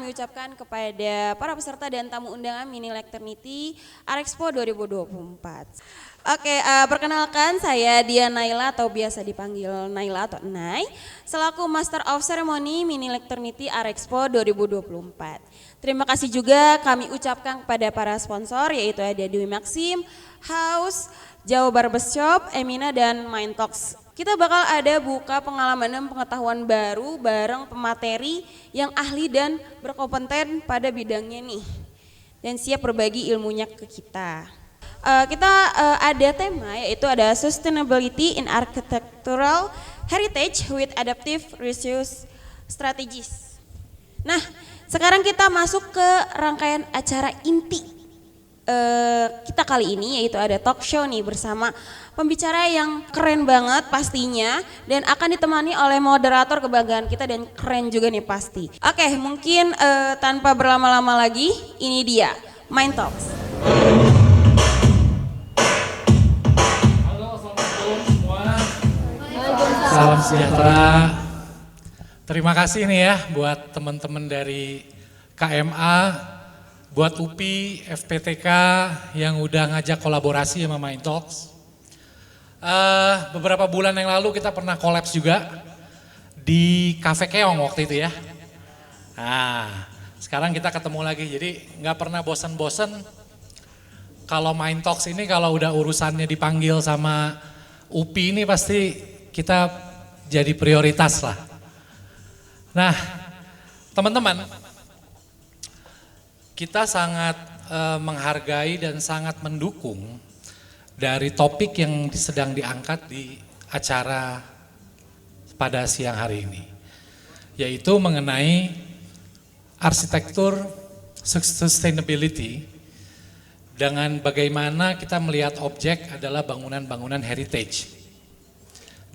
kami ucapkan kepada para peserta dan tamu undangan Mini Lecternity Art Expo 2024. Oke, perkenalkan saya Dia Naila atau biasa dipanggil Naila atau Nay, selaku Master of Ceremony Mini Lecternity Art Expo 2024. Terima kasih juga kami ucapkan kepada para sponsor yaitu ada Dewi Maxim, House, Jawa Barbershop, Emina dan Mind Talks. Kita bakal ada buka pengalaman dan pengetahuan baru bareng pemateri yang ahli dan berkompeten pada bidangnya nih. Dan siap berbagi ilmunya ke kita. Kita ada tema yaitu ada Sustainability in Architectural Heritage with Adaptive Reuse Strategies. Nah, sekarang kita masuk ke rangkaian acara inti kita kali ini yaitu ada talk show nih bersama pembicara yang keren banget pastinya dan akan ditemani oleh moderator kebanggaan kita dan keren juga nih pasti. Oke, mungkin tanpa berlama-lama lagi ini dia Mind Talks. Halo, assalamualaikum semua. Salam sejahtera. Terima kasih nih ya buat teman-teman dari KMA, buat UPI, FPTK yang udah ngajak kolaborasi sama Mind Talks. Beberapa bulan yang lalu kita pernah kolaps juga di Cafe Keong waktu itu ya. Nah, sekarang kita ketemu lagi, jadi nggak pernah bosan-bosan. Kalau Mind Talks ini kalau udah urusannya dipanggil sama UPI ini pasti kita jadi prioritas lah. Nah, teman-teman, kita sangat menghargai dan sangat mendukung dari topik yang sedang diangkat di acara pada siang hari ini, yaitu mengenai arsitektur sustainability dengan bagaimana kita melihat objek adalah bangunan-bangunan heritage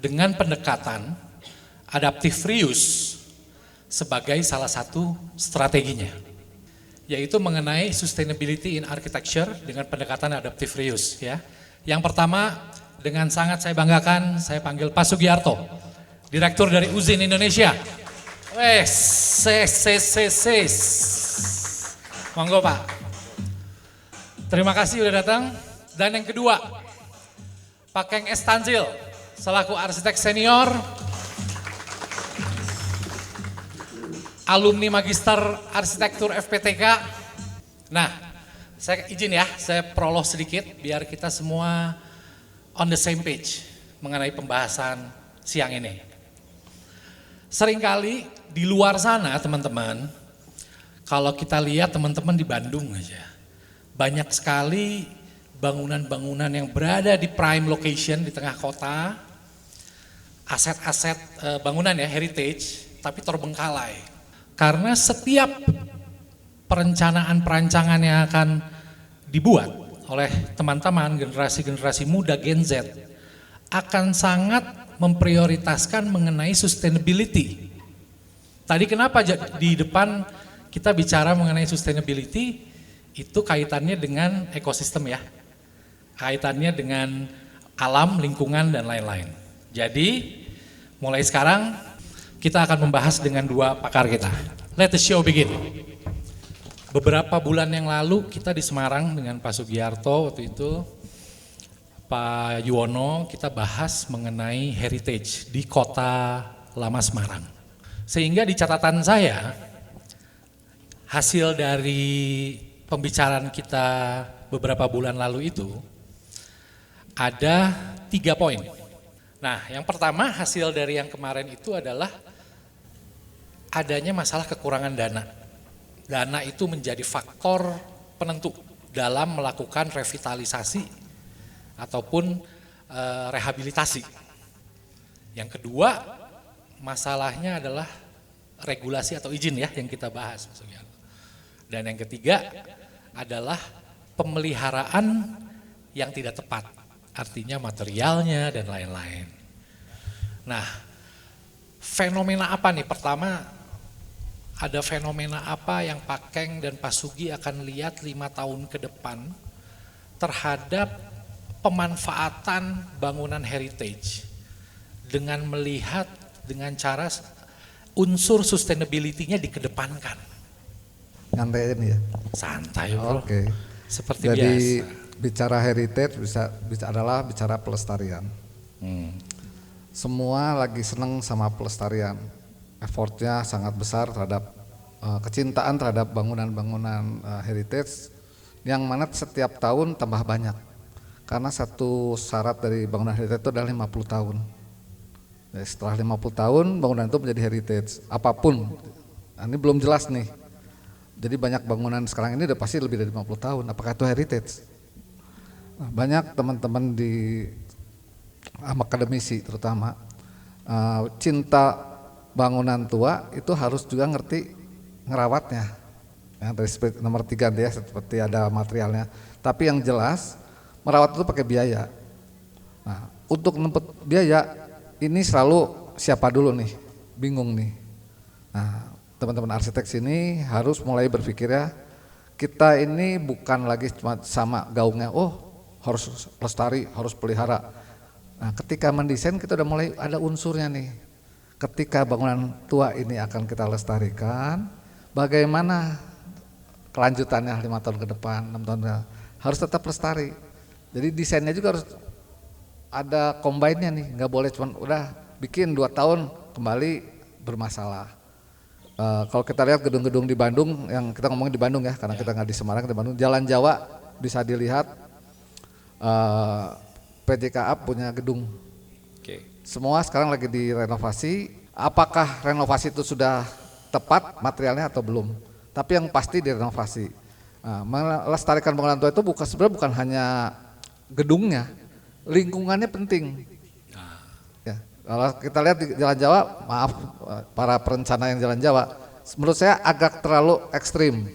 dengan pendekatan adaptive reuse sebagai salah satu strateginya, yaitu mengenai sustainability in architecture dengan pendekatan adaptive reuse ya. Yang pertama dengan sangat saya banggakan saya panggil Pak Sugiarto, Direktur dari UZIN Indonesia. Monggo Pak. Terima kasih udah datang. Dan yang kedua, Pak Keng Estanzil selaku arsitek senior, alumni Magister Arsitektur FPTK. Nah, saya izin ya, saya prolog sedikit biar kita semua on the same page mengenai pembahasan siang ini. Seringkali di luar sana teman-teman, kalau kita lihat teman-teman di Bandung aja, banyak sekali bangunan-bangunan yang berada di prime location di tengah kota, aset-aset bangunan ya, heritage, tapi terbengkalai. Karena setiap perancangan yang akan dibuat oleh teman-teman generasi-generasi muda Gen Z akan sangat memprioritaskan mengenai sustainability. Tadi kenapa di depan kita bicara mengenai sustainability, itu kaitannya dengan ekosistem ya, kaitannya dengan alam, lingkungan dan lain-lain. Jadi mulai sekarang kita akan membahas dengan dua pakar kita. Let the show begin. Beberapa bulan yang lalu kita di Semarang dengan Pak Sugiarto, waktu itu Pak Yuwono, kita bahas mengenai heritage di kota lama Semarang. Sehingga di catatan saya, hasil dari pembicaraan kita beberapa bulan lalu itu, ada 3 poin. Nah, yang pertama hasil dari yang kemarin itu adalah adanya masalah kekurangan dana. Dana itu menjadi faktor penentu dalam melakukan revitalisasi ataupun rehabilitasi. Yang kedua, masalahnya adalah regulasi atau izin ya yang kita bahas maksudnya. Dan yang ketiga adalah pemeliharaan yang tidak tepat, artinya materialnya dan lain-lain. Nah, fenomena apa nih? Pertama, ada fenomena apa yang Pak Keng dan Pak Sugi akan lihat 5 tahun ke depan terhadap pemanfaatan bangunan heritage dengan melihat dengan cara unsur sustainability-nya dikedepankan. nyantai ini ya. Santai bro. Oke. Seperti Jadi biasa. bicara heritage adalah bicara pelestarian. Semua lagi seneng sama pelestarian. Effortnya sangat besar terhadap kecintaan terhadap bangunan-bangunan heritage yang mana setiap tahun tambah banyak. Karena satu syarat dari bangunan heritage itu adalah 50 tahun. Jadi setelah 50 tahun bangunan itu menjadi heritage apapun. Nah, ini belum jelas nih. Jadi banyak bangunan sekarang ini udah pasti lebih dari 50 tahun. Apakah itu heritage? Nah, banyak teman-teman di akademisi terutama cinta bangunan tua itu harus juga ngerti ngerawatnya. Ya, dari nomor 3 ya, seperti ada materialnya. Tapi yang jelas merawat itu pakai biaya. Nah, untuk nempet biaya ini selalu siapa dulu nih, bingung nih. Nah, teman-teman arsitek sini harus mulai berpikir ya, kita ini bukan lagi cuma sama gaungnya, oh harus lestari, harus pelihara. Nah, ketika mendesain kita udah mulai ada unsurnya nih. Ketika bangunan tua ini akan kita lestarikan, bagaimana kelanjutannya 5 tahun ke depan, 6 tahun ke depan, harus tetap lestari. Jadi desainnya juga harus ada combine-nya nih, nggak boleh cuma udah bikin 2 tahun kembali bermasalah. Kalau kita lihat gedung-gedung di Bandung, yang kita ngomongin di Bandung ya, karena kita nggak di Semarang, di Bandung, Jalan Jawa bisa dilihat PJKA punya gedung. Semua sekarang lagi direnovasi. Apakah renovasi itu sudah tepat materialnya atau belum? Tapi yang pasti direnovasi. Melestarikan bangunan tua itu sebenarnya bukan hanya gedungnya, lingkungannya penting. Ya, kalau kita lihat di Jalan Jawa, maaf para perencana yang Jalan Jawa, menurut saya agak terlalu ekstrim.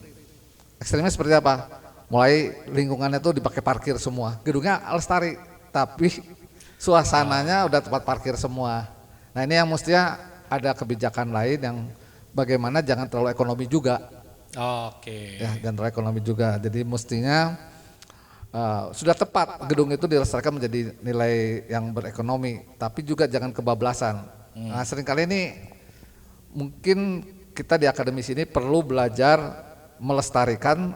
Ekstrimnya seperti apa? Mulai lingkungannya tuh dipakai parkir semua, gedungnya lestari, tapi suasananya udah tempat parkir semua. Nah ini yang mestinya ada kebijakan lain yang bagaimana jangan terlalu ekonomi juga. Ya, jangan terlalu ekonomi juga. Jadi mestinya sudah tepat gedung itu dilestarikan menjadi nilai yang berekonomi, tapi juga jangan kebablasan. Nah seringkali ini mungkin kita di akademisi ini perlu belajar melestarikan,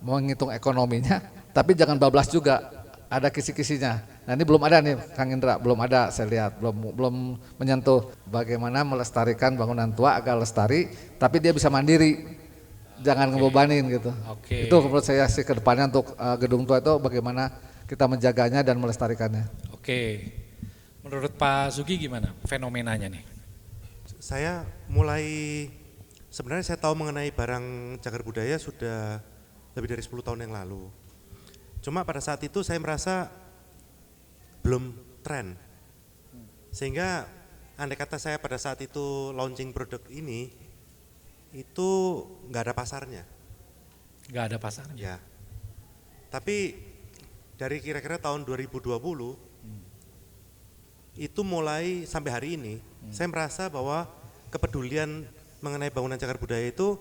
menghitung ekonominya, tapi jangan bablas juga, ada kisi-kisinya. Nah ini belum ada nih Kang Indra, belum ada saya lihat, belum menyentuh bagaimana melestarikan bangunan tua agar lestari, tapi dia bisa mandiri, jangan ngebebanin gitu. Itu menurut saya sih kedepannya untuk gedung tua itu bagaimana kita menjaganya dan melestarikannya. Menurut Pak Sugi gimana fenomenanya nih? Saya sebenarnya saya tahu mengenai barang cagar budaya sudah lebih dari 10 tahun yang lalu. Cuma pada saat itu saya merasa belum tren. Sehingga andai kata saya pada saat itu launching produk ini, itu nggak ada pasarnya. Nggak ada pasarnya? Ya. Tapi dari kira-kira tahun 2020, itu mulai sampai hari ini, saya merasa bahwa kepedulian mengenai bangunan cagar budaya itu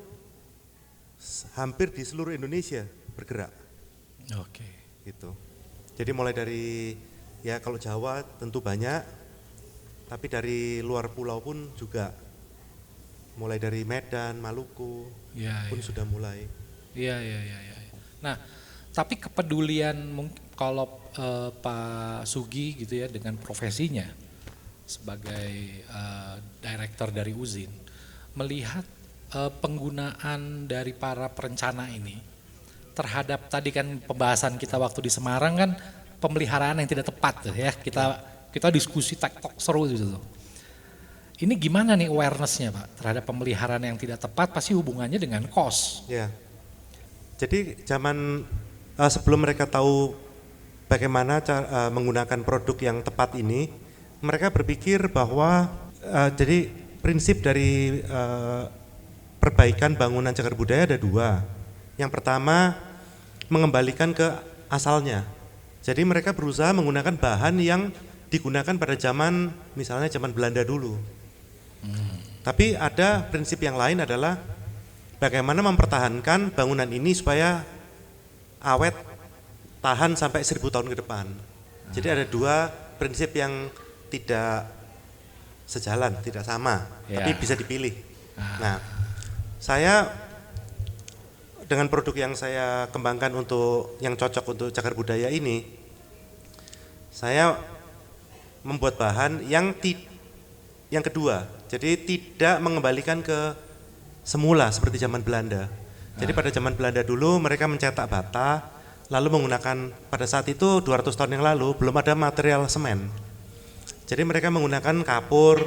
hampir di seluruh Indonesia bergerak. Gitu. Jadi mulai dari ya kalau Jawa tentu banyak, tapi dari luar pulau pun juga, mulai dari Medan, Maluku pun sudah mulai. Iya. Nah, tapi kepedulian kalau Pak Sugi gitu ya dengan profesinya sebagai direktur dari UZIN, melihat penggunaan dari para perencana ini terhadap tadi kan pembahasan kita waktu di Semarang kan pemeliharaan yang tidak tepat tuh ya, kita diskusi tektok seru gitu. Ini gimana nih awareness-nya Pak terhadap pemeliharaan yang tidak tepat, pasti hubungannya dengan cost. Ya. Jadi zaman sebelum mereka tahu bagaimana menggunakan produk yang tepat ini, mereka berpikir bahwa jadi prinsip dari perbaikan bangunan cagar budaya ada 2. Yang pertama mengembalikan ke asalnya. Jadi mereka berusaha menggunakan bahan yang digunakan pada zaman misalnya zaman Belanda dulu. Tapi ada prinsip yang lain adalah bagaimana mempertahankan bangunan ini supaya awet, tahan sampai 1000 tahun ke depan. Jadi ada 2 prinsip yang tidak sejalan, tidak sama, tapi bisa dipilih. Nah, saya dengan produk yang saya kembangkan untuk yang cocok untuk cagar budaya ini, saya membuat bahan yang kedua, jadi tidak mengembalikan ke semula seperti zaman Belanda. Jadi pada zaman Belanda dulu mereka mencetak bata, lalu menggunakan, pada saat itu 200 tahun yang lalu belum ada material semen. Jadi mereka menggunakan kapur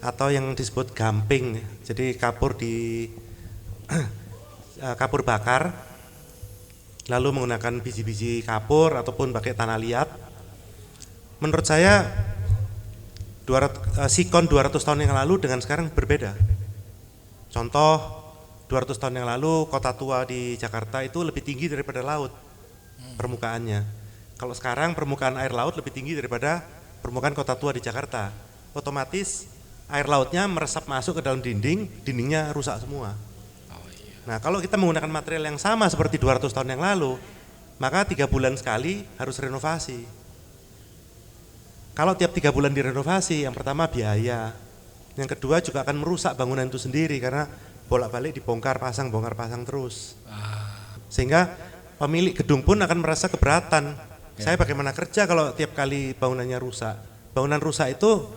atau yang disebut gamping, jadi kapur di kapur bakar, lalu menggunakan biji-biji kapur ataupun pakai tanah liat. Menurut saya sikon 200 tahun yang lalu dengan sekarang berbeda. Contoh 200 tahun yang lalu kota tua di Jakarta itu lebih tinggi daripada laut permukaannya. Kalau sekarang permukaan air laut lebih tinggi daripada permukaan kota tua di Jakarta. Otomatis air lautnya meresap masuk ke dalam dindingnya rusak semua. Nah, kalau kita menggunakan material yang sama seperti 200 tahun yang lalu, maka 3 bulan sekali harus renovasi. Kalau tiap 3 bulan direnovasi, yang pertama biaya, yang kedua juga akan merusak bangunan itu sendiri karena bolak-balik dibongkar pasang terus. Sehingga pemilik gedung pun akan merasa keberatan. Saya bagaimana kerja kalau tiap kali bangunannya rusak. Bangunan rusak itu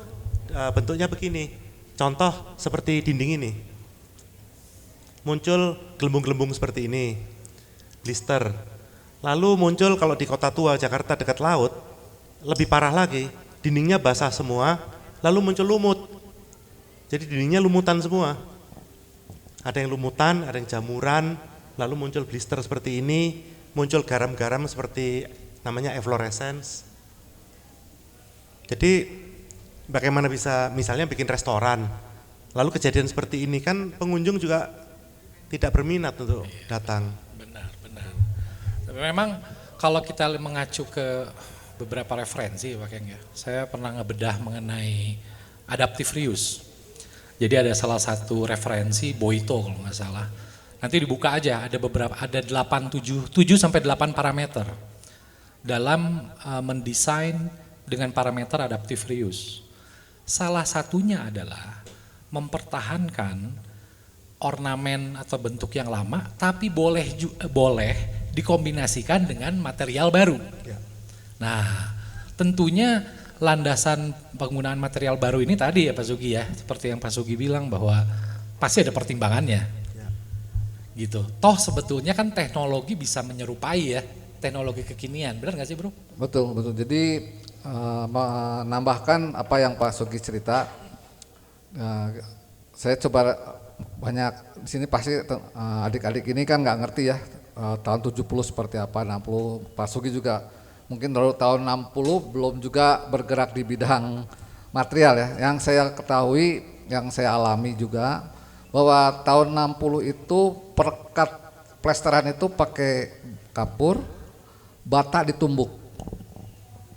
bentuknya begini, contoh seperti dinding ini. Muncul gelembung-gelembung seperti ini, blister. Lalu muncul kalau di kota tua Jakarta dekat laut, lebih parah lagi, dindingnya basah semua, lalu muncul lumut. Jadi dindingnya lumutan semua. Ada yang lumutan, ada yang jamuran, lalu muncul blister seperti ini, muncul garam-garam seperti namanya efflorescence. Jadi bagaimana bisa misalnya bikin restoran, lalu kejadian seperti ini kan pengunjung juga tidak berminat untuk datang. Benar. Tapi memang kalau kita mengacu ke beberapa referensi Pak Keng ya, saya pernah ngebedah mengenai adaptive reuse. Jadi ada salah satu referensi Boito kalau nggak salah. Nanti dibuka aja, ada 7 sampai 8 parameter dalam mendesain dengan parameter adaptive reuse. Salah satunya adalah mempertahankan ornamen atau bentuk yang lama, tapi boleh dikombinasikan dengan material baru. Ya. Nah, tentunya landasan penggunaan material baru ini tadi ya Pak Sugi ya, seperti yang Pak Sugi bilang bahwa pasti ada pertimbangannya. Ya. Gitu. Toh sebetulnya kan teknologi bisa menyerupai ya, teknologi kekinian, benar nggak sih Bro? Betul. Jadi menambahkan apa yang Pak Sugi cerita, saya coba banyak di sini pasti adik-adik ini kan nggak ngerti ya tahun 70 seperti apa, 60. Pak Sugi juga mungkin dari tahun 60 belum juga bergerak di bidang material ya. Yang saya ketahui, yang saya alami juga bahwa tahun 60 itu perekat plesteran itu pakai kapur, bata ditumbuk.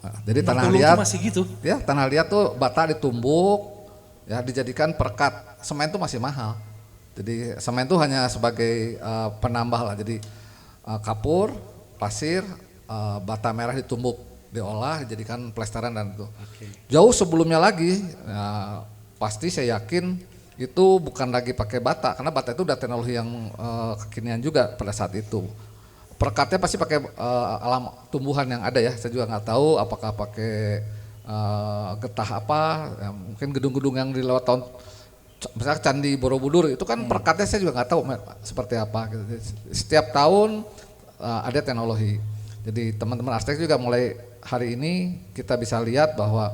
Nah, jadi tanah liat masih gitu. Ya, tanah liat tuh bata ditumbuk ya dijadikan perekat. Semen itu masih mahal. Jadi semen itu hanya sebagai penambah lah. Jadi kapur, pasir, bata merah ditumbuk, diolah, dijadikan plesteran dan itu. Jauh sebelumnya lagi, pasti saya yakin itu bukan lagi pakai bata, karena bata itu udah teknologi yang kekinian juga pada saat itu. Perekatnya pasti pakai alam tumbuhan yang ada ya. Saya juga nggak tahu apakah pakai getah apa, ya, mungkin gedung-gedung yang di lewat tahun. Misalnya Candi Borobudur itu kan perekatnya saya juga nggak tahu seperti apa. Gitu. Setiap tahun ada teknologi. Jadi teman-teman arsitek juga mulai hari ini kita bisa lihat bahwa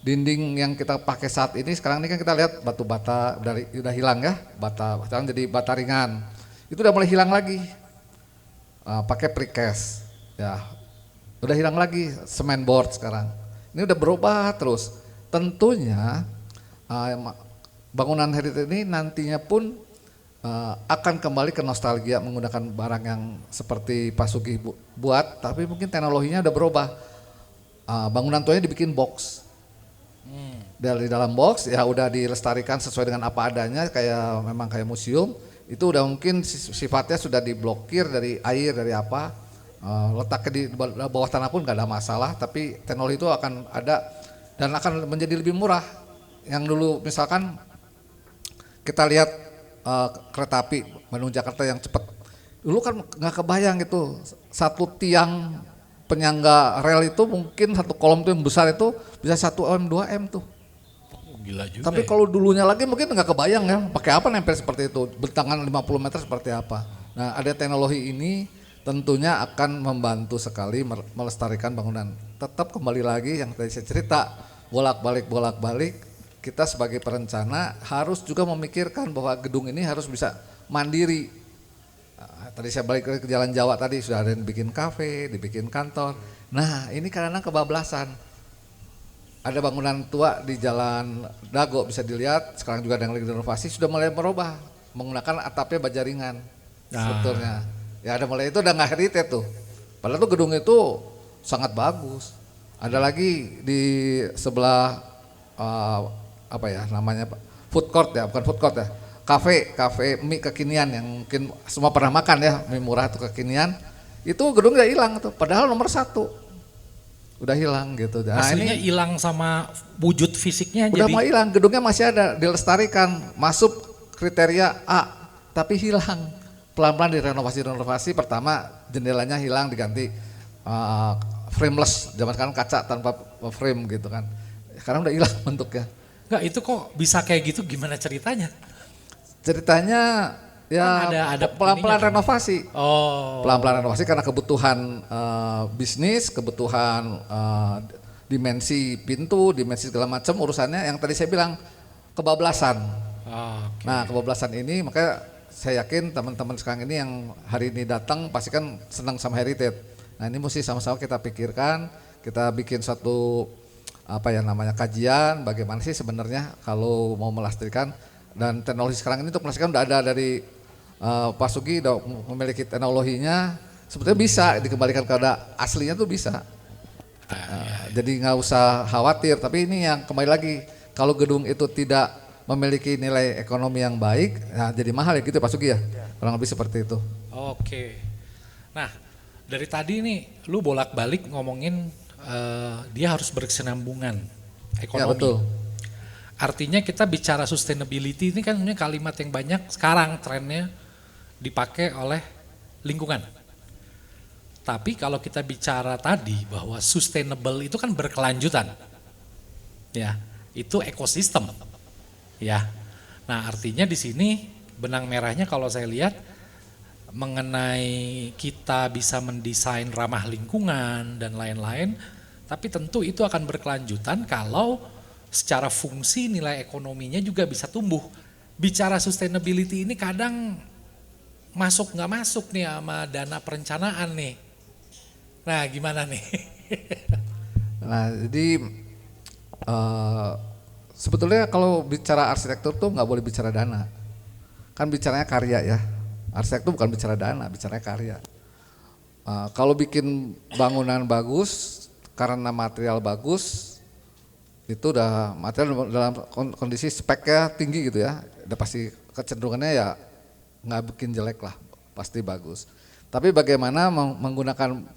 dinding yang kita pakai saat ini sekarang ini kan kita lihat batu bata udah hilang ya, bata sekarang jadi bata ringan. Itu udah mulai hilang lagi. Pakai precast ya, udah hilang lagi semen board sekarang. Ini udah berubah terus. Tentunya bangunan heritage ini nantinya pun akan kembali ke nostalgia menggunakan barang yang seperti Pak Sugi buat, tapi mungkin teknologinya udah berubah. Bangunan tuanya dibikin box. Dari dalam box ya udah dilestarikan sesuai dengan apa adanya, memang kayak museum. Itu udah mungkin sifatnya sudah diblokir dari air, dari apa. Letaknya di bawah tanah pun gak ada masalah, tapi teknologi itu akan ada dan akan menjadi lebih murah. Yang dulu misalkan kita lihat kereta api Bandung Jakarta yang cepat, Dulu kan nggak kebayang itu satu tiang penyangga rel itu mungkin satu kolom tuh yang besar itu bisa 1 m 2 m tuh. Gila juga. Tapi kalau dulunya lagi mungkin nggak kebayang ya, pakai apa nempel seperti itu, bentangan 50 meter seperti apa. Nah ada teknologi ini tentunya akan membantu sekali melestarikan bangunan. Tetap kembali lagi yang tadi saya cerita, bolak-balik, kita sebagai perencana harus juga memikirkan bahwa gedung ini harus bisa mandiri. Nah, tadi saya balik ke Jalan Jawa tadi, sudah ada yang bikin kafe, dibikin kantor. Nah ini karena kebablasan. Ada bangunan tua di Jalan Dago bisa dilihat, sekarang juga ada yang lagi renovasi, sudah mulai merubah, menggunakan atapnya baja ringan strukturnya. Ya ada mulai itu udah nggak heritage tuh. Padahal tuh gedung itu sangat bagus. Ada lagi di sebelah apa ya namanya Pak? Food court ya, bukan food court ya. Kafe mie kekinian yang mungkin semua pernah makan ya, mie murah tuh kekinian. Itu gedung udah hilang tuh, padahal nomor 1. Udah hilang gitu. Nah, aslinya hilang sama wujud fisiknya udah jadi. mau hilang, gedungnya masih ada, dilestarikan, masuk kriteria A, tapi hilang. Pelan-pelan direnovasi, pertama jendelanya hilang diganti frameless, zaman sekarang kaca tanpa frame gitu kan. Sekarang udah hilang bentuknya. Enggak, itu kok bisa kayak gitu, gimana ceritanya? Ceritanya ya Kan ada pelan-pelan ininya kan? renovasi. Oh. Pelan-pelan renovasi karena kebutuhan bisnis, kebutuhan dimensi pintu, dimensi segala macam urusannya yang tadi saya bilang kebablasan. Oke. Nah kebablasan ini makanya saya yakin teman-teman sekarang ini yang hari ini datang pasti kan senang sama heritage. Nah ini mesti sama-sama kita pikirkan, kita bikin satu apa ya namanya kajian bagaimana sih sebenarnya kalau mau melestarikan, dan teknologi sekarang ini untuk melestarikan udah ada dari Pak Sugi udah memiliki teknologinya, sebetulnya bisa dikembalikan kepada aslinya tuh bisa. Jadi nggak usah khawatir, tapi ini yang kembali lagi kalau gedung itu tidak memiliki nilai ekonomi yang baik, nah jadi mahal ya gitu Pak Sugi ya, kurang lebih seperti itu. Oke. Nah, dari tadi nih lu bolak-balik ngomongin dia harus berkesinambungan ekonomi. Ya betul. Artinya kita bicara sustainability ini kan sebenarnya kalimat yang banyak sekarang trennya dipakai oleh lingkungan. Tapi kalau kita bicara tadi bahwa sustainable itu kan berkelanjutan. Ya, itu ekosistem. Ya, nah artinya di sini benang merahnya kalau saya lihat mengenai kita bisa mendesain ramah lingkungan dan lain-lain, tapi tentu itu akan berkelanjutan kalau secara fungsi nilai ekonominya juga bisa tumbuh. Bicara sustainability ini kadang masuk nggak masuk nih sama dana perencanaan nih. Nah gimana nih? Nah jadi sebetulnya kalau bicara arsitektur tuh nggak boleh bicara dana, kan bicaranya karya ya. Arsitektur bukan bicara dana, bicaranya karya. Kalau bikin bangunan bagus karena material bagus, itu udah material dalam kondisi speknya tinggi gitu ya, udah pasti kecenderungannya ya nggak bikin jelek lah, pasti bagus. Tapi bagaimana menggunakan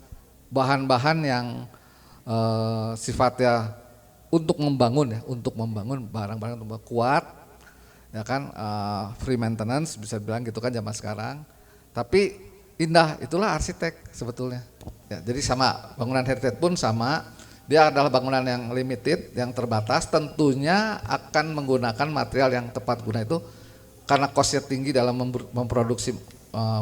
bahan-bahan yang sifatnya untuk membangun barang-barang yang kuat, ya kan, free maintenance bisa bilang gitu kan zaman sekarang. Tapi indah, itulah arsitek sebetulnya. Ya, jadi sama bangunan heritage pun sama, dia adalah bangunan yang limited, yang terbatas, tentunya akan menggunakan material yang tepat guna itu karena costnya tinggi dalam memproduksi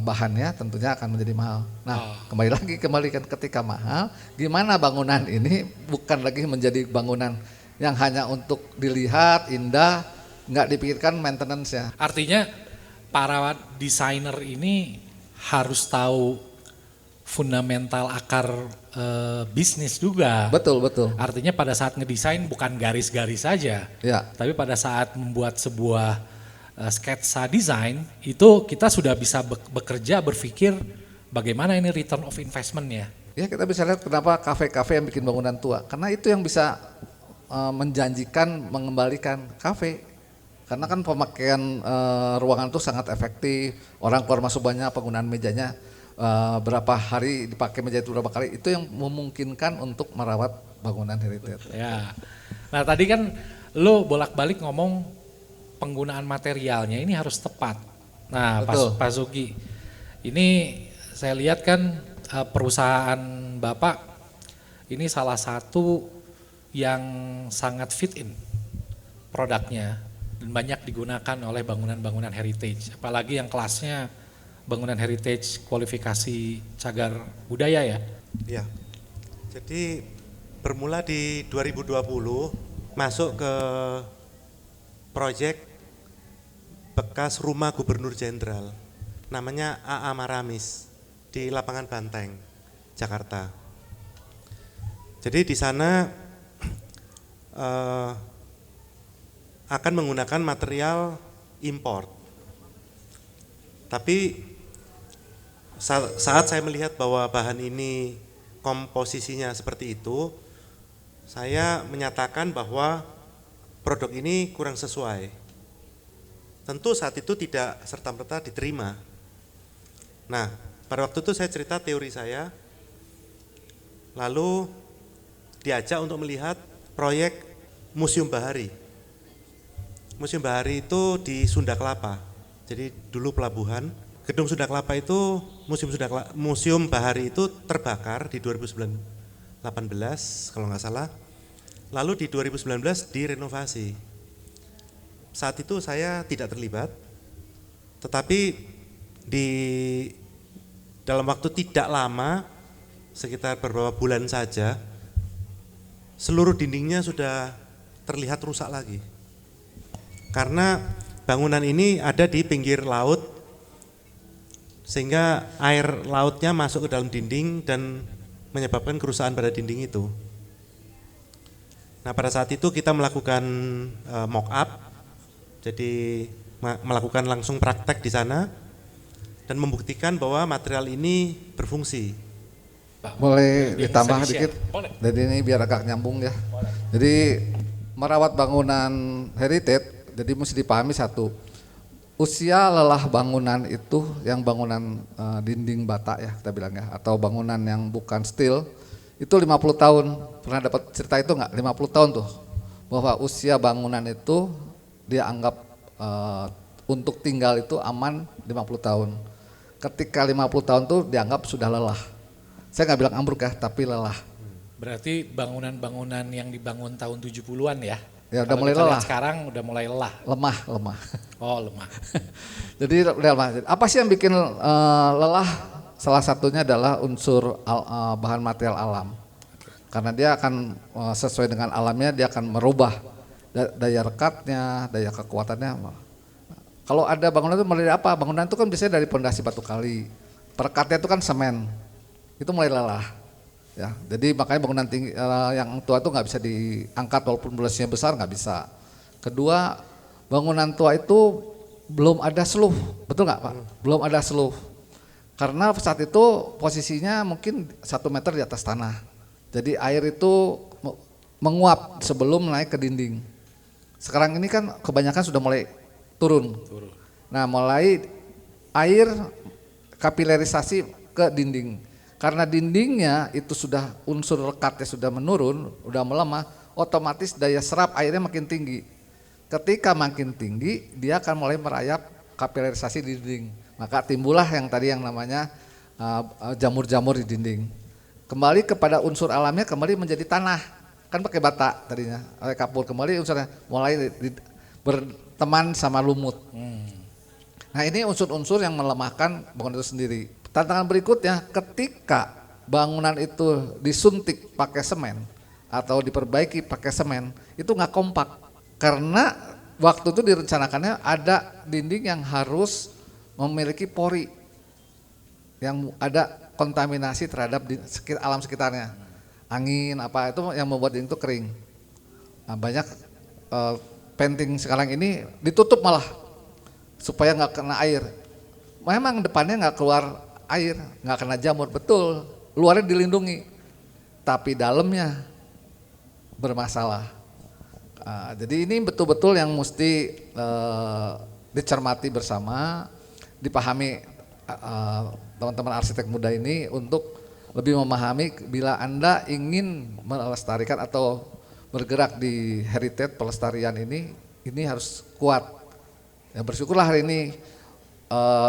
bahannya, tentunya akan menjadi mahal. Nah kembali kan ketika mahal, gimana bangunan ini bukan lagi menjadi bangunan yang hanya untuk dilihat indah, nggak dipikirkan maintenance-nya. Artinya para desainer ini harus tahu fundamental akar bisnis juga. Betul. Artinya pada saat ngedesain bukan garis-garis saja, Ya. tapi pada saat membuat sebuah sketsa desain itu kita sudah bisa bekerja berpikir bagaimana ini return of investment-nya. Ya kita bisa lihat kenapa kafe-kafe yang bikin bangunan tua, karena itu yang bisa menjanjikan mengembalikan kafe. Karena kan pemakaian ruangan itu sangat efektif, orang keluar masuk banyak, penggunaan mejanya berapa hari dipakai meja itu berapa kali, itu yang memungkinkan untuk merawat bangunan heritage. Ya. Nah tadi kan lo bolak-balik ngomong penggunaan materialnya ini harus tepat. Nah Betul. Pak Sugi, Ini saya lihat kan perusahaan Bapak ini salah satu yang sangat fit in produknya dan banyak digunakan oleh bangunan-bangunan heritage, apalagi yang kelasnya bangunan heritage kualifikasi cagar budaya ya. Ya, jadi bermula di 2020 masuk ke proyek bekas rumah Gubernur Jenderal, namanya AA Maramis di Lapangan Banteng, Jakarta. Jadi di sana akan menggunakan material import. Tapi saat saya melihat bahwa bahan ini komposisinya seperti itu, saya menyatakan bahwa produk ini kurang sesuai. Tentu saat itu tidak serta-merta diterima. Nah, pada waktu itu saya cerita teori saya, lalu diajak untuk melihat proyek Museum Bahari. Museum Bahari itu di Sunda Kelapa, jadi dulu pelabuhan. Gedung Sunda Kelapa itu, Museum Bahari itu terbakar di 2018 kalau nggak salah. Lalu di 2019 direnovasi. Saat itu saya tidak terlibat, tetapi di dalam waktu tidak lama, sekitar beberapa bulan saja, seluruh dindingnya sudah terlihat rusak lagi. Karena bangunan ini ada di pinggir laut, sehingga air lautnya masuk ke dalam dinding dan menyebabkan kerusakan pada dinding itu. Nah, pada saat itu kita melakukan mock up, jadi melakukan langsung praktek di sana dan membuktikan bahwa material ini berfungsi. Boleh ditambah Bisa dikit? Boleh. Jadi ini biar agak nyambung ya. Jadi merawat bangunan heritage, jadi mesti dipahami satu, usia lelah bangunan itu yang bangunan dinding bata ya kita bilang ya, atau bangunan yang bukan steel itu 50 tahun. Pernah dapat cerita itu enggak? 50 tahun tuh, bahwa usia bangunan itu dia anggap untuk tinggal itu aman 50 tahun. Ketika 50 tahun tuh dianggap sudah lelah. Saya nggak bilang ambruk ya, tapi lelah. Berarti bangunan-bangunan yang dibangun tahun 70-an ya? Ya udah Kalau mulai kita lihat lelah. sekarang udah mulai lelah. Lemah. Oh, lemah. Jadi lemah. Apa sih yang bikin lelah? Salah satunya adalah unsur bahan material alam. Karena dia akan sesuai dengan alamnya, dia akan merubah daya rekatnya, daya kekuatannya. Kalau ada bangunan itu mulai dari apa? Bangunan itu kan biasanya dari pondasi batu kali. Perekatnya itu kan semen. Itu mulai lelah. Ya, jadi makanya bangunan tinggi, yang tua itu nggak bisa diangkat walaupun pondasinya besar, nggak bisa. Kedua, bangunan tua itu belum ada sluh, betul nggak Pak? Belum ada sluh. Karena saat itu posisinya mungkin 1 meter di atas tanah. Jadi air itu menguap sebelum naik ke dinding. Sekarang ini kan kebanyakan sudah mulai turun. Nah, mulai air kapilerisasi ke dinding. Karena dindingnya itu sudah unsur rekatnya sudah menurun, udah melemah, otomatis daya serap airnya makin tinggi. Ketika makin tinggi, dia akan mulai merayap kapilerisasi di dinding. Maka timbullah yang tadi yang namanya jamur-jamur di dinding. Kembali kepada unsur alamnya, kembali menjadi tanah. Kan pakai bata tadinya, oleh kapur, kembali unsurnya mulai berteman sama lumut. Nah, ini unsur-unsur yang melemahkan bangunan itu sendiri. Tantangan berikutnya, ketika bangunan itu disuntik pakai semen atau diperbaiki pakai semen, itu nggak kompak. Karena waktu itu direncanakannya ada dinding yang harus memiliki pori, yang ada kontaminasi terhadap alam sekitarnya. Angin apa itu yang membuat dinding itu kering. Nah, banyak painting sekarang ini ditutup malah supaya nggak kena air. Memang depannya nggak keluar air, nggak kena jamur, betul. Luarnya dilindungi, tapi dalamnya bermasalah. Jadi ini betul-betul yang mesti dicermati bersama, dipahami teman-teman arsitek muda ini untuk lebih memahami bila Anda ingin melestarikan atau bergerak di heritage pelestarian ini harus kuat. Ya, bersyukurlah hari ini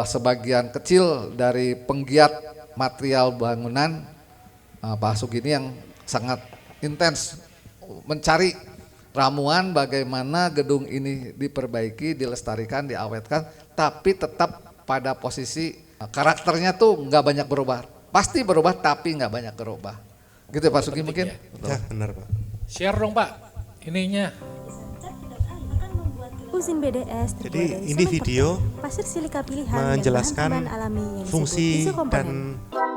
sebagian kecil dari penggiat material bangunan, Pak Sugi ini yang sangat intens mencari ramuan bagaimana gedung ini diperbaiki, dilestarikan, diawetkan, tapi tetap pada posisi karakternya tuh nggak banyak berubah. Pasti berubah tapi nggak banyak berubah. Gitu Pak Sugi mungkin? Ya. Ya, benar Pak. Share dong Pak, ininya. Usin BDS Jadi ini video pasir silika pilihan menjelaskan yang bahan alami yang fungsi disebut isokomponen. dan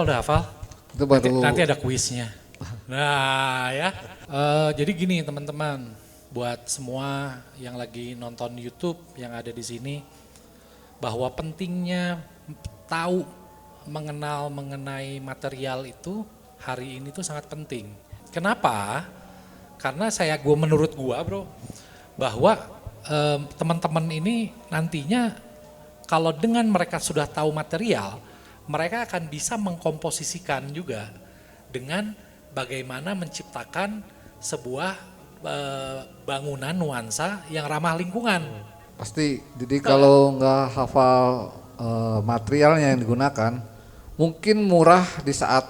Udah hafal? Itu baru Nanti ada kuisnya. Nah ya, jadi gini teman-teman, buat semua yang lagi nonton YouTube yang ada di sini, bahwa pentingnya tahu mengenai material itu hari ini tuh sangat penting. Kenapa? Karena menurut gua bro, bahwa teman-teman ini nantinya kalau dengan mereka sudah tahu material, mereka akan bisa mengkomposisikan juga dengan bagaimana menciptakan sebuah bangunan nuansa yang ramah lingkungan. pasti. Jadi kalau nggak hafal materialnya yang digunakan, mungkin murah di saat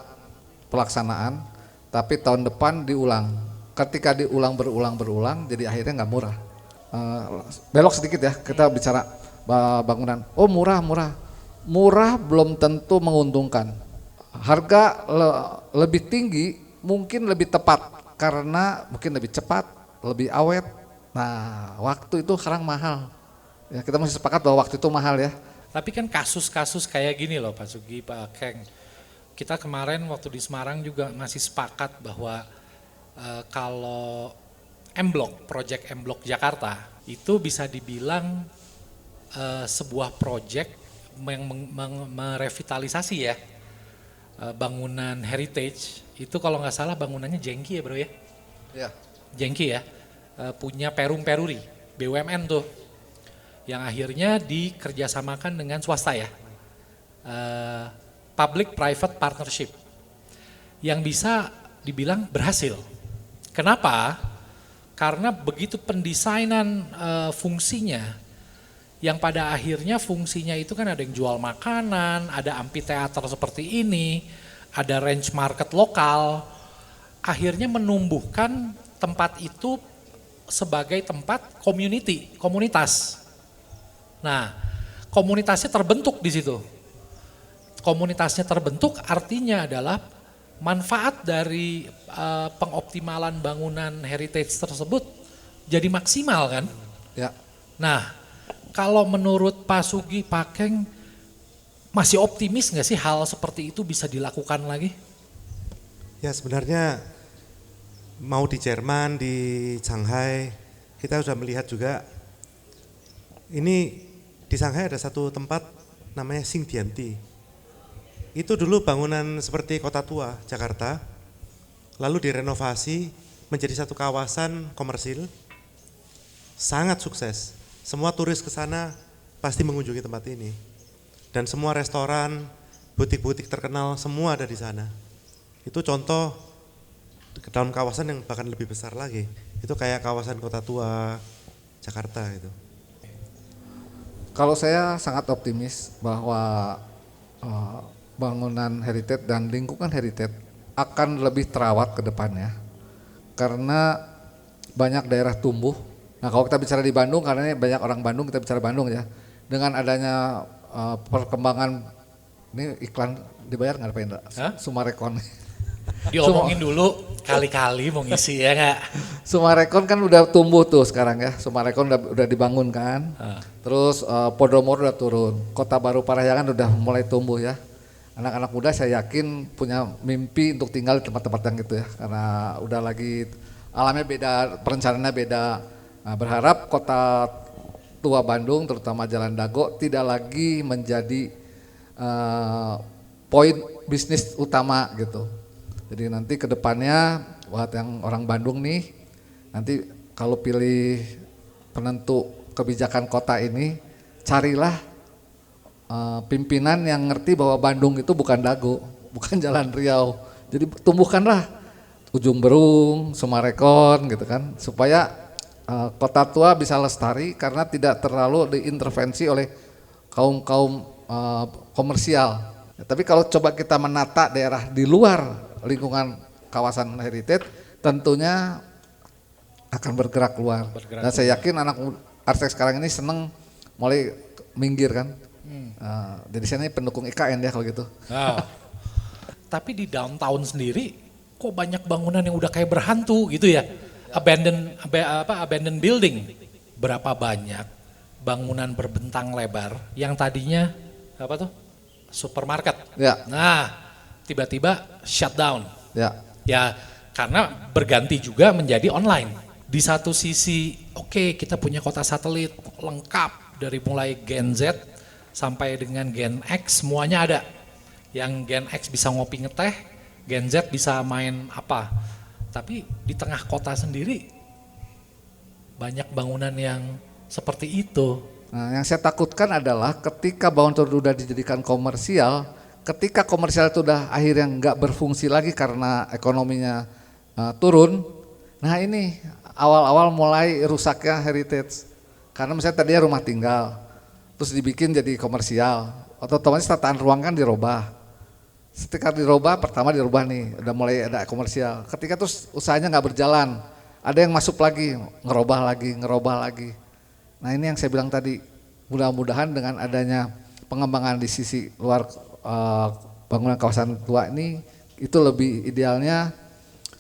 pelaksanaan, tapi tahun depan diulang. Ketika diulang berulang, jadi akhirnya nggak murah. Belok sedikit ya, kita bicara bangunan. Oh murah belum tentu menguntungkan. Harga lebih tinggi mungkin lebih tepat karena mungkin lebih cepat, lebih awet. Nah waktu itu sekarang mahal. Ya kita masih sepakat bahwa waktu itu mahal ya. Tapi kan kasus-kasus kayak gini loh Pak Sugi, Pak Keng. Kita kemarin waktu di Semarang juga masih sepakat bahwa kalau M Block, Project M Block Jakarta itu bisa dibilang sebuah proyek yang merevitalisasi ya bangunan heritage itu kalau nggak salah bangunannya Jengki ya bro ya? Ya. Jengki ya, punya Perum Peruri, BUMN tuh, yang akhirnya dikerjasamakan dengan swasta ya, public private partnership, yang bisa dibilang berhasil. Kenapa? Karena begitu pendesainan fungsinya, yang pada akhirnya fungsinya itu kan ada yang jual makanan, ada amphitheater seperti ini, ada range market lokal, akhirnya menumbuhkan tempat itu sebagai tempat komunitas. Nah, komunitasnya terbentuk di situ. Komunitasnya terbentuk artinya adalah manfaat dari pengoptimalan bangunan heritage tersebut jadi maksimal kan? Ya. Nah, kalau menurut Pak Sugi, Pak Keng masih optimis nggak sih hal seperti itu bisa dilakukan lagi? Ya sebenarnya mau di Jerman, di Shanghai, kita sudah melihat juga. Ini di Shanghai ada satu tempat namanya Xingdianti. Itu dulu bangunan seperti Kota Tua, Jakarta, lalu direnovasi menjadi satu kawasan komersil, sangat sukses. Semua turis ke sana pasti mengunjungi tempat ini. Dan semua restoran, butik-butik terkenal, semua ada di sana. Itu contoh ke dalam kawasan yang bahkan lebih besar lagi. Itu kayak kawasan Kota Tua, Jakarta itu. Kalau saya sangat optimis bahwa bangunan heritage dan lingkungan heritage akan lebih terawat ke depannya. Karena banyak daerah tumbuh. Nah kalau kita bicara di Bandung, karena ini banyak orang Bandung, kita bicara Bandung ya. Dengan adanya perkembangan, ini iklan dibayar nggak Pak Indra? Sumarekon. Diomongin dulu, kali-kali mau ngisi ya nggak? Sumarekon kan udah tumbuh tuh sekarang ya, Sumarekon udah dibangun kan. Terus Podomoro udah turun, Kota Baru Parahyangan udah mulai tumbuh ya. Anak-anak muda saya yakin punya mimpi untuk tinggal di tempat-tempat yang gitu ya, karena udah lagi alamnya beda, perencanaannya beda. Nah, berharap Kota Tua Bandung, terutama Jalan Dago, tidak lagi menjadi poin bisnis utama gitu. Jadi nanti ke depannya buat yang orang Bandung nih, nanti kalau pilih penentu kebijakan kota ini, carilah pimpinan yang ngerti bahwa Bandung itu bukan Dago, bukan Jalan Riau. Jadi tumbuhkanlah Ujung Berung, Sumarekon gitu kan, supaya Kota Tua bisa lestari karena tidak terlalu diintervensi oleh kaum-kaum komersial. Ya, tapi kalau coba kita menata daerah di luar lingkungan kawasan heritage, tentunya akan bergerak keluar. Dan saya yakin anak arsitek sekarang ini seneng mulai minggir kan. Jadi saya ini pendukung IKN ya kalau gitu. Nah, tapi di downtown sendiri kok banyak bangunan yang udah kayak berhantu gitu ya. Abandoned building. Berapa banyak bangunan berbentang lebar yang tadinya apa tuh? Supermarket. Ya. Nah, tiba-tiba shutdown. Ya. Ya, karena berganti juga menjadi online. Di satu sisi, oke, kita punya kota satelit lengkap dari mulai Gen Z sampai dengan Gen X semuanya ada. Yang Gen X bisa ngopi ngeteh, Gen Z bisa main apa. Tapi di tengah kota sendiri banyak bangunan yang seperti itu. Nah, yang saya takutkan adalah ketika bangunan itu sudah dijadikan komersial, ketika komersial itu udah akhirnya nggak berfungsi lagi karena ekonominya turun, nah ini awal-awal mulai rusaknya heritage. Karena misalnya tadinya rumah tinggal, terus dibikin jadi komersial, otomatis tataan ruang kan dirubah. Ketika dirubah, pertama dirubah nih, udah mulai ada komersial. Ketika terus usahanya nggak berjalan, ada yang masuk lagi, ngerubah lagi. Nah ini yang saya bilang tadi, mudah-mudahan dengan adanya pengembangan di sisi luar bangunan kawasan tua ini, itu lebih idealnya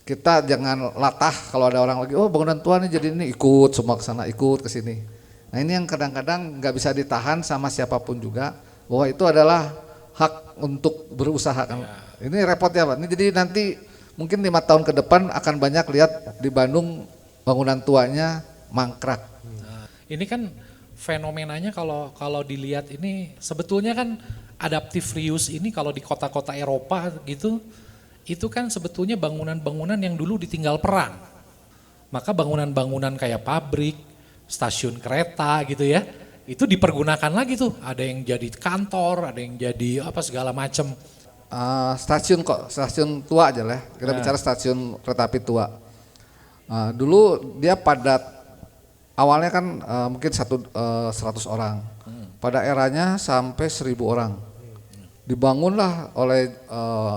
kita jangan latah kalau ada orang lagi, oh bangunan tua nih jadi ini ikut semua ke sana, ikut ke sini. Nah ini yang kadang-kadang nggak bisa ditahan sama siapapun juga, bahwa itu adalah hak untuk berusaha kan. Ya. Ini repot ya Pak. Ini jadi nanti mungkin 5 tahun ke depan akan banyak lihat di Bandung bangunan tuanya mangkrak. Nah, ini kan fenomenanya kalau dilihat ini sebetulnya kan adaptive reuse ini kalau di kota-kota Eropa gitu, itu kan sebetulnya bangunan-bangunan yang dulu ditinggal perang. Maka bangunan-bangunan kayak pabrik, stasiun kereta gitu ya, itu dipergunakan lagi tuh. Ada yang jadi kantor, ada yang jadi apa segala macam. Stasiun tua aja lah. Kita bicara stasiun kereta api tua. Dulu dia padat. Awalnya kan mungkin 100 orang. Pada eranya sampai 1.000 orang. Dibangunlah oleh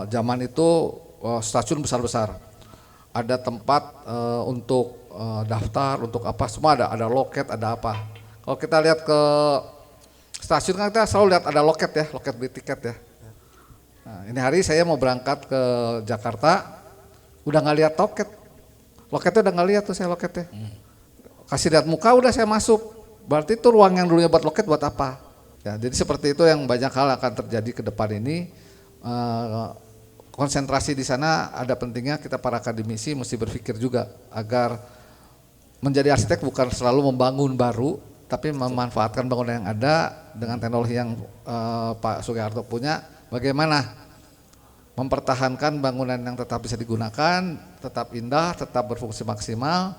zaman itu stasiun besar-besar. Ada tempat untuk daftar, untuk apa semua ada loket, ada apa. Kalau kita lihat ke stasiun kan kita selalu lihat ada loket ya, loket beli tiket ya. Nah, ini hari saya mau berangkat ke Jakarta, udah nggak lihat loket. Loketnya udah nggak lihat tuh saya loketnya. Kasih lihat muka udah saya masuk. Berarti itu ruang yang dulunya buat loket buat apa? Ya, jadi seperti itu yang banyak hal akan terjadi ke depan ini. Konsentrasi di sana ada pentingnya kita para akademisi mesti berpikir juga agar menjadi arsitek bukan selalu membangun baru, tapi memanfaatkan bangunan yang ada dengan teknologi yang Pak Sugiharto punya. Bagaimana mempertahankan bangunan yang tetap bisa digunakan, tetap indah, tetap berfungsi maksimal,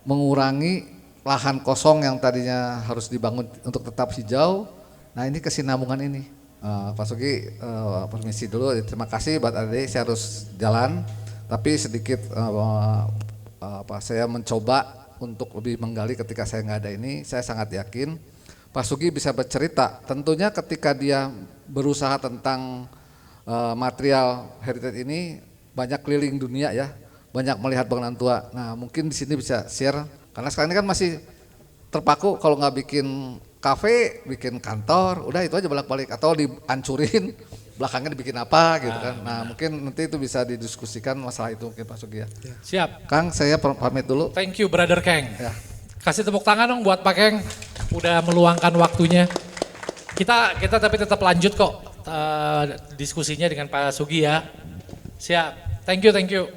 mengurangi lahan kosong yang tadinya harus dibangun untuk tetap hijau. Nah ini kesinambungan ini. Pak Sugi permisi dulu, terima kasih buat adik, saya harus jalan. Tapi sedikit saya mencoba untuk lebih menggali ketika saya nggak ada ini. Saya sangat yakin Pak Sugi bisa bercerita. Tentunya ketika dia berusaha tentang material heritage ini banyak keliling dunia ya. Banyak melihat bangunan tua. Nah mungkin di sini bisa share karena sekarang ini kan masih terpaku kalau nggak bikin kafe, bikin kantor, udah itu aja bolak-balik atau dihancurin belakangnya dibikin apa gitu kan. Nah mungkin nanti itu bisa didiskusikan masalah itu mungkin Pak Sugi ya. Siap. Kang saya pamit dulu. Thank you Brother Keng. Ya. Kasih tepuk tangan dong buat Pak Keng, udah meluangkan waktunya. Kita tapi tetap lanjut kok diskusinya dengan Pak Sugi ya. Siap. Thank you.